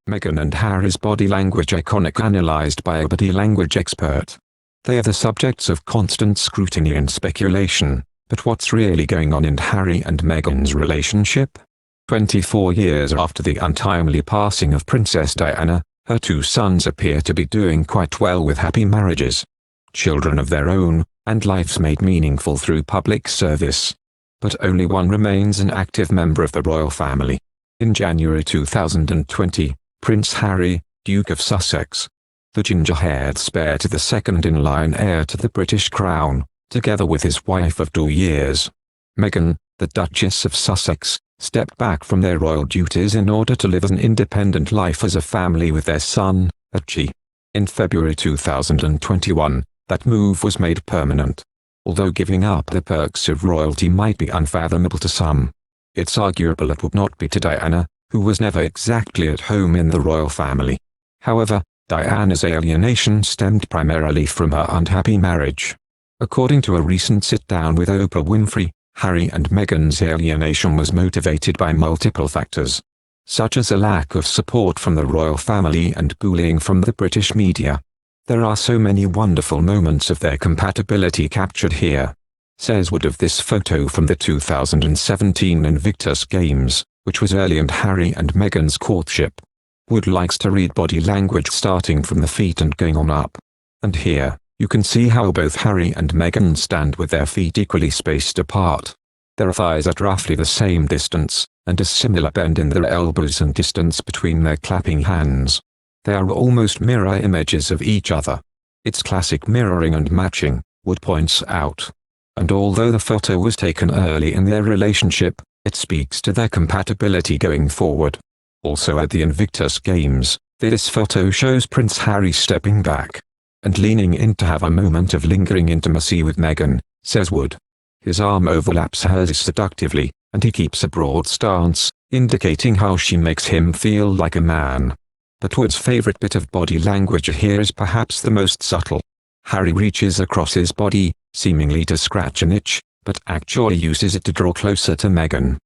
Meghan and Harry's body language iconic analyzed by a body language expert. They are the subjects of constant scrutiny and speculation, but what's really going on in Harry and Meghan's relationship? 24 years after the untimely passing of Princess Diana, her two sons appear to be doing quite well with happy marriages, children of their own, and lives made meaningful through public service. But only one remains an active member of the royal family. In January 2020, Prince Harry, Duke of Sussex, the ginger-haired spare to the second-in-line heir to the British crown, together with his wife of 2 years, Meghan, the Duchess of Sussex, stepped back from their royal duties in order to live an independent life as a family with their son, Archie. In February 2021, that move was made permanent. Although giving up the perks of royalty might be unfathomable to some, it's arguable it would not be to Diana, who was never exactly at home in the royal family. However, Diana's alienation stemmed primarily from her unhappy marriage. According to a recent sit-down with Oprah Winfrey, Harry and Meghan's alienation was motivated by multiple factors, such as a lack of support from the royal family and bullying from the British media. There are so many wonderful moments of their compatibility captured here, says Wood of this photo from the 2017 Invictus Games, which was early in Harry and Meghan's courtship. Wood likes to read body language starting from the feet and going on up. And here, you can see how both Harry and Meghan stand with their feet equally spaced apart. Their thighs at roughly the same distance, and a similar bend in their elbows and distance between their clapping hands. They are almost mirror images of each other. It's classic mirroring and matching, Wood points out. And although the photo was taken early in their relationship, it speaks to their compatibility going forward. Also at the Invictus Games, this photo shows Prince Harry stepping back and leaning in to have a moment of lingering intimacy with Meghan, says Wood. His arm overlaps hers seductively, and he keeps a broad stance, indicating how she makes him feel like a man. But Wood's favorite bit of body language here is perhaps the most subtle. Harry reaches across his body, seemingly to scratch an itch, but actually uses it to draw closer to Meghan.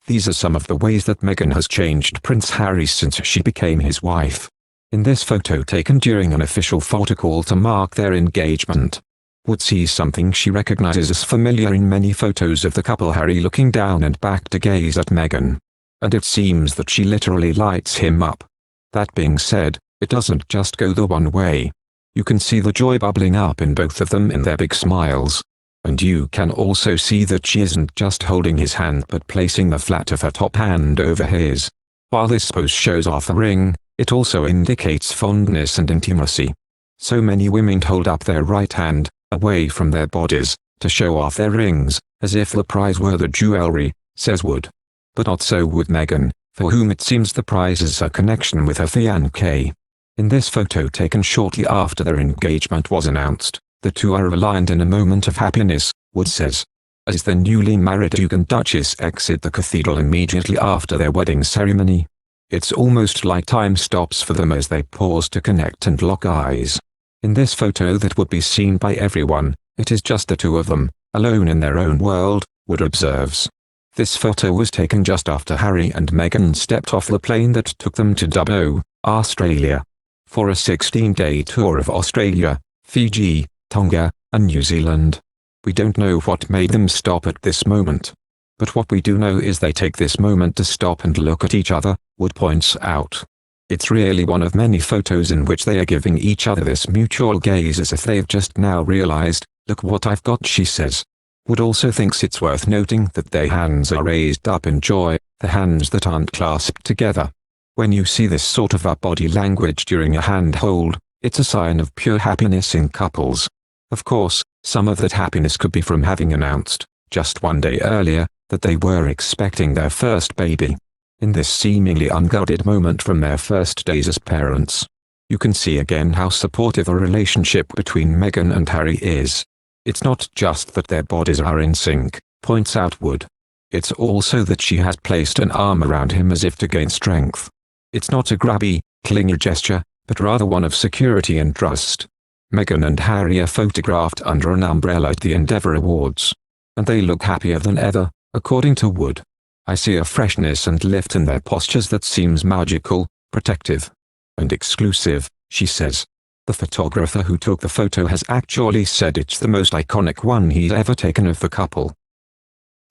These are some of the ways that Meghan has changed Prince Harry since she became his wife. In this photo taken during an official photo call to mark their engagement, Wood sees something she recognizes as familiar in many photos of the couple, Harry looking down and back to gaze at Meghan. And it seems that she literally lights him up. That being said, it doesn't just go the one way. You can see the joy bubbling up in both of them in their big smiles. And you can also see that she isn't just holding his hand but placing the flat of her top hand over his. While this pose shows off a ring, it also indicates fondness and intimacy. So many women hold up their right hand, away from their bodies, to show off their rings, as if the prize were the jewelry, says Wood. But not so with Meghan, for whom it seems the prize is her connection with her fiancé. In this photo taken shortly after their engagement was announced, the two are aligned in a moment of happiness, Wood says. As the newly married Duke and Duchess exit the cathedral immediately after their wedding ceremony, it's almost like time stops for them as they pause to connect and lock eyes. In this photo that would be seen by everyone, it is just the two of them, alone in their own world, Wood observes. This photo was taken just after Harry and Meghan stepped off the plane that took them to Dubbo, Australia, for a 16-day tour of Australia, Fiji, Tonga, and New Zealand. We don't know what made them stop at this moment. But what we do know is they take this moment to stop and look at each other, Wood points out. It's really one of many photos in which they are giving each other this mutual gaze as if they've just now realized, look what I've got, she says. Wood also thinks it's worth noting that their hands are raised up in joy, the hands that aren't clasped together. When you see this sort of body language during a handhold, it's a sign of pure happiness in couples. Of course, some of that happiness could be from having announced, just one day earlier, that they were expecting their first baby. In this seemingly unguarded moment from their first days as parents, you can see again how supportive a relationship between Meghan and Harry is. It's not just that their bodies are in sync, points out Wood. It's also that she has placed an arm around him as if to gain strength. It's not a grabby, clingy gesture, but rather one of security and trust. Meghan and Harry are photographed under an umbrella at the Endeavour Awards, and they look happier than ever, according to Wood. I see a freshness and lift in their postures that seems magical, protective, and exclusive, she says. The photographer who took the photo has actually said it's the most iconic one he's ever taken of the couple.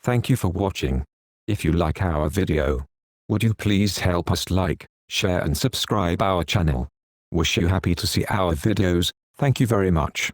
Thank you for watching. If you like our video, would you please help us like, share and subscribe our channel. Wish you happy to see our videos. Thank you very much.